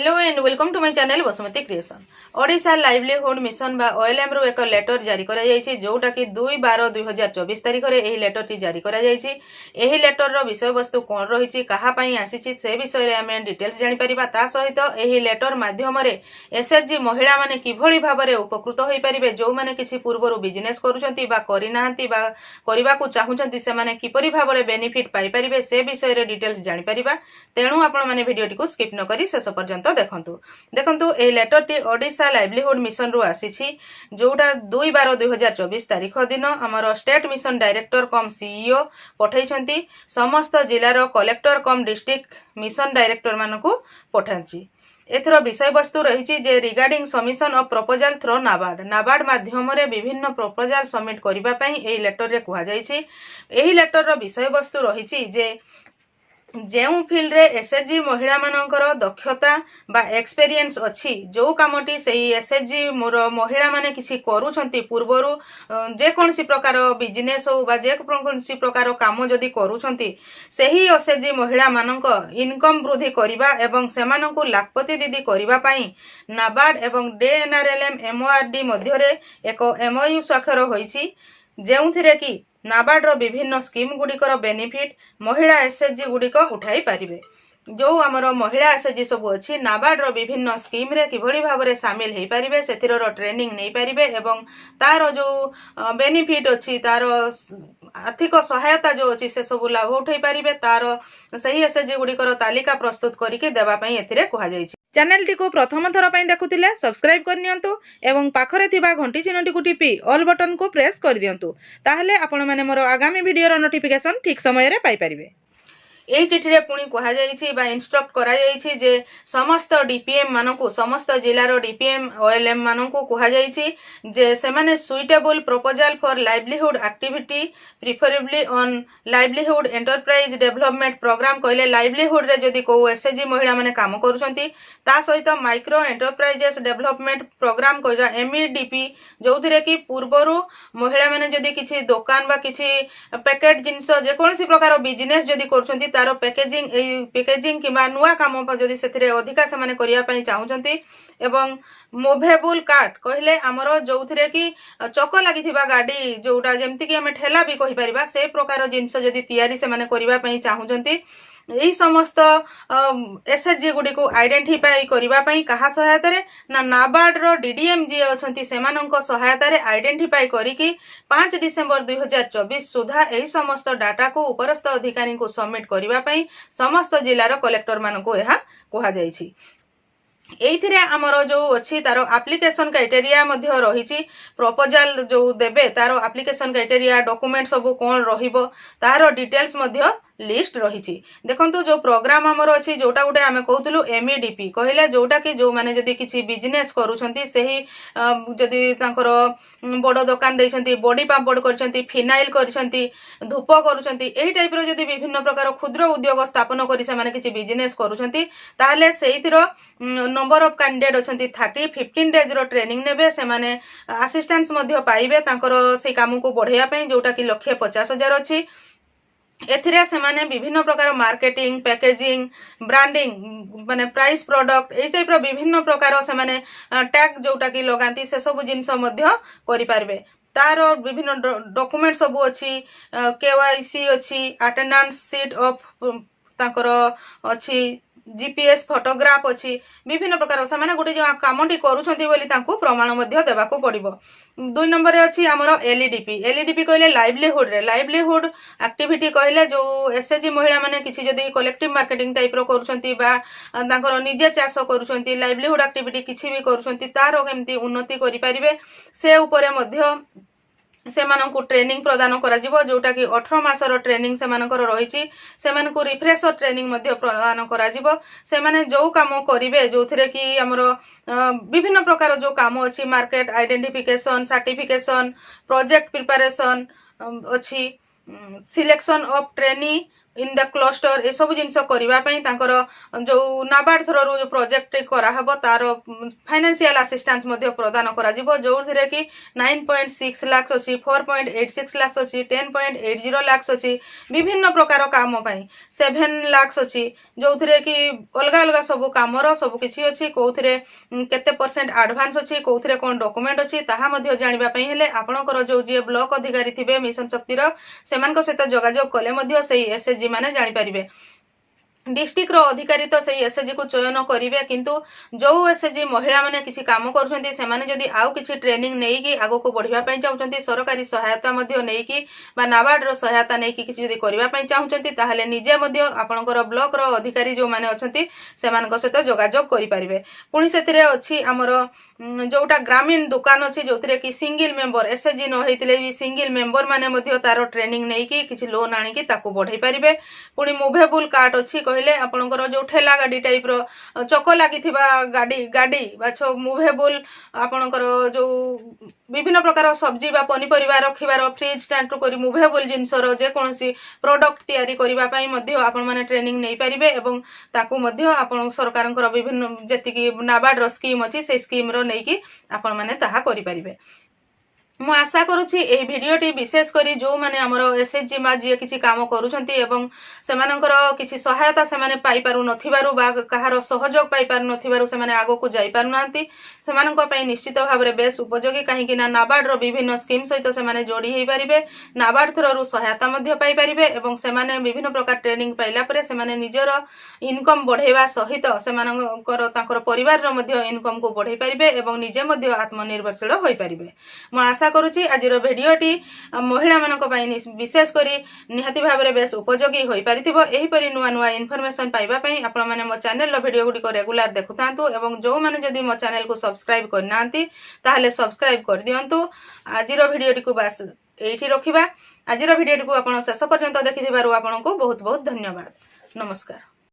Hello and welcome to my channel Basumati creation. Odisha livelihood mission बा OLM रो एक letter जारी करा जायछि जोटा कि 2/12/2024 तारिख रे एही लेटर टी जारी करा जायछि। एही लेटर रो विषय वस्तु कोन रहिछि कहा पई आसीछि से विषय रे हमें डिटेल्स जानि परिबा। ता सहित एही लेटर माध्यम रे एसएचजी महिला माने किभଳି भाबरे उपकृत होई परिबे, जो माने किछि पूर्वरु बिजनेस करूछंती बा करि नाहंती बा करिबा को चाहुछंती से माने किपरि भाबरे बेनिफिट पाई परिबे से विषय रे डिटेल्स जानि परिबा। तेणु आपण माने वीडियो टी को स्किप न करी शेष पर्यंत देखंतु ए लेटर टी ओडिशा लाइवलीहुड मिशन रु आसीछि जोटा 2/12/2024 तारिख दिन हमर state mission director cum CEO पठाइछंती समस्त जिल्लार collector cum district mission director मानकु पठांची। एथरो विषय वस्तु रही जे regarding submission of proposal through NABARD माध्यम रे विभिन्न प्रपोजल सबमिट करिबा पई एही लेटर रे कुहा जायछि। एही लेटर रो विषय वस्तु रही जे जेउ फील्ड रे एसएचजी महिला मानकर दक्षता बा एक्सपीरियंस अछि जो कामटी सही एसएचजी मोर महिला माने किछि करूछंती पूर्वरु जे कोनसी प्रकार बिजनेस हो बा जे कोनसी प्रकार काम जदी करूछंती सही एसएचजी महिला मानक इनकम वृद्धि करिबा एवं सेमानकु लाखपति दीदी करिबा पई नाबार्ड एवं डीएनआरएलएम एमओआरडी मध्य रे एक एमओयू स्वाक्षर होईछि जेउथिरे कि नाबार्ड रो विभिन्न स्कीम गुड़िकर बेनिफिट महिला एसएचजी गुड़िक उठाई पारिबे। जो आमर महिला एसएचजी सब अच्छी नाबार्ड रो विभिन्न स्कीम रे किभଳି भाबरे शामिल हेई पारिबे सेथिरो ट्रेनिंग नै पारिबे एवं तार जो बेनिफिट अच्छी तार आर्थिक सहायता जो अच्छी से सब लाभ उठाई पारिबे तार सही एसएचजी गुड़िकर तालिका प्रस्तुत करिके देबा पई एथिरे कुहा जायछि। चैनल टी को प्रथम थर पई देखुथिले सब्सक्राइब कर नियंतु एवं पाखरे थिबा घंटी चिन्ह टी को टिपी ऑल बटन को प्रेस कर दियंतु ताहले आपण माने मोर आगामी वीडियो रो नोटिफिकेशन ठीक समय रे पाई परिबे। एही चिठी रे पुणी कहा जायछि बा इंस्ट्रक्ट करा जायछि जे समस्त डीपीएम मानकु समस्त जिल्लार डीपीएम ओएलएम मानकु कहा जायछि जे सेमाने suitable proposal for livelihood activity preferably on livelihood enterprise development programme कहले लाइवलीहुड रे जदी को एसएचजी महिला माने काम करूछंती ता सहित माइक्रो एंटरप्राइजेस डेवलपमेंट प्रोग्राम कहला एमईडीपी जोथिरे कि पूर्वरु महिला माने जदी किछि दुकान बा किछि पैकेट जिंस जे कोनसी प्रकार बिजनेस जदी करूछंती तारो पैकेजिंग किबा नुआ काम जदी सेथिरे अधिका से माने करिया पई चाहुचंती एवं मूवेबल कार्ट कहले हमरो जोथिरे कि चक लागिथिबा गाडी जोटा जेमति कि हमें ठेला भी कहि परिबा से प्रकार जिंस जदी तयारी से माने करिवा पई चाहुचंती यही समस्त एसएचजी गुडी को आइडेंटिफाई करिवा पई कहा सहायता रे ना नाबार्ड रो डीडीएम जी अछंती सेमानंक सहायता रे आइडेंटिफाई करिकि 5 डिसेंबर 2024 सुधा एही समस्त डाटा को उपरस्थ अधिकारी को सबमिट करिवा पई समस्त जिल्लार कलेक्टर मानको एहा कोहा जायछि। एइथिरे हमरो जो अछि तारो एप्लीकेशन क्राइटेरिया मध्य रहिछि प्रपोजल जो देबे तारो एप्लीकेशन क्राइटेरिया डॉक्यूमेंट सब कोन रहिबो तारो डिटेल्स मध्य लिस्ट रहिछि। देखंतु जो प्रोग्राम हमर अछि जोटा गुटे हमें कहउतलु एमईडीपी कहले जोटा कि जो माने जदी किछि बिजनेस करूछंती सेही जदी तांकर बड़ दुकान दैछंती बॉडी पापड़ करछंती फिनाइल करछंती धूप करूछंती एही टाइप रो जदी विभिन्न प्रकार क्षुद्र उद्योग स्थापन करि से माने किछि बिजनेस करूछंती ताहले सेहिथिरो नंबर ऑफ कैंडिडेट अछंती 15 डेज रो ट्रेनिंग नेबे से माने असिस्टेंस मध्य पाइबे तांकर से काम को बढ़िया पई जोटा कि 1,50,000 अछि। एथिरे से माने विभिन्न प्रकार मार्केटिंग पैकेजिंग ब्रांडिंग माने प्राइस प्रोडक्ट ए टाइप रो विभिन्न प्रकार से माने टैग जोटा कि लगांती से सब जिंस मध्य करि पारबे। तार विभिन्न डॉक्यूमेंट सब अछि केवाईसी अछि अटेंडेंस शीट ऑफ ताकर अछि जीपीएस फोटोग्राफ अछि विभिन्न प्रकार से माने गुटे जो कामटी करूछंती बोली तांको प्रमाण मध्य देबाको पड़िबो। 2 नंबर रे अछि हमरो एलईडीपी कहले लाइवलीहुड एक्टिविटी कहले जो एसएचजी महिला माने किछि जदी कलेक्टिव मार्केटिंग टाइप रो करूछंती बा तांकर निजे चाष करूछंती लाइवलीहुड एक्टिविटी किछि भी करूछंती तारो केमती उन्नति करि परिबे से ऊपर मध्य से मानकु ट्रेनिंग प्रदान करा जिवो जोटा कि 18 मासर ट्रेनिंग से मानकर रहिछि से मानकु रिफ्रेशर ट्रेनिंग मध्य प्रदान करा जिवो से माने जो काम करिवे जोथिरे कि हमरो विभिन्न प्रकार जो काम अछि market identification certification project preparation अछि selection of trainee in the cluster ए सब जिनस करने जो नाबार्ड थ्रू जो प्रोजेक्ट कराहब तार फाइनेंशियल असिस्टेंस प्रदान करा जो कि 9.6 लाख अच्छी 4.86 लाख अच्छी 10.80 लाख अच्छी विभिन्न प्रकार काम 7 लाख अच्छी जो कि अलग अलग सब कमर सब किसी अच्छी कौन केते परसेंट एडवांस अच्छी कौन कौन डॉक्यूमेंट अच्छी ताहा जानापी हेले आपणकर जो जी ब्लॉक अधिकारी थे मिशन शक्तिर से सहित जोगाजोग कले से एसएचजी माने जानी पारिबे। डिस्ट्रिक्ट रो अधिकारी तो सही एसएचजी को चयन करेंगे किंतु जो एसएचजी महिला माने किछि काम करुछंती से माने जदि आउ किछि ट्रेनिंग नहीं कि आगो को बढ़िया पई चाहुछंती सरकारी सहायता मध्य नहीं कि बा नाबार्ड रो सहायता नहीं कि किछि जदि करिवा पई चाहुछंती ताहाले निजे मध्य आपनकर ब्लॉक रो अधिकारी जो माने अछंती से मानक सहित जोगाजोग करि परिबे। पुणी सेतिरे अछि हमर जोटा ग्रामीण दुकान अछि जोथिरे कि सिंगल मेंबर एसएचजी न हेतिले भी सिंगल मेंबर माने मध्य तारो ट्रेनिंग नहीं कि किछि लोन आनी कि ताकू बढ़ाई परिबे। पुणी मूवेबल कार्ड अछि कहले आपनकर जो ठेला गाड़ी टाइप रो चक लागि गाड़ी गाड़ी बाछो मूवेबल आपनकर जो विभिन्न प्रकार सब्जी बा पनीपरिबा रखिबार फ्रिज स्टैंड करी मूवेबल जिनसर जे कोनसी प्रोडक्ट तयारी करिबा पई मध्य आपण माने ट्रेनिंग नै परिबे एवं ताकू मध्य आपण सरकारनकर विभिन्न जेतिकी नाबार्ड रो स्कीम अछि से स्कीम रो नै कि आपण माने ताहा करि परिबे। मु आशा करुछि एही भिडियोटी विशेष करी जो माने हमरो एसएचजी मा जे किछि काम करूछंती एवं सेमानंकर किछि सहायता सेमाने पाई पारु नथिबारु बा कहारो सहयोग पाई पारु नथिबारु सेमाने आगो को जाई पारु नांती सेमानंक पई निश्चित भाबरे बेस उपयोगी काहे कि ना नाबार्ड रो विभिन्न स्कीम सहित सेमाने जोड़ी हेई परिबे नाबार्ड थ्रू सहायता मध्य पाई परिबे एवं सेमाने विभिन्न प्रकार ट्रेनिंग पाइला परे सेमाने निजर इनकम बढ़ेवा सहित सेमानंकर तांकर परिवार रो मध्य इनकम को बढ़ाई परिबे एवं निजे मध्य आत्मनिर्भरशील होई परिबे। मु आशा करुछि आजिर भिडियोटी महिला मानक पई विशेष करी निहाती भाबरे बेस उपयोगी होई परिथिबो। एही परि नुवा नुवा इन्फॉर्मेशन पाइबा पई आपण माने मो चैनल रो वीडियो गुडी को रेगुलर देखुतांतु एवं जो माने जदी मो चैनल को सब्सक्राइब करनांती ताहले सब्सक्राइब कर दियंतु। आजिर भिडियोटी को बस एठी रखिबा। आजिर भिडियोटी को आपण शेष पर्यंत देखिथिबारु आपनको बहुत बहुत धन्यवाद। नमस्कार।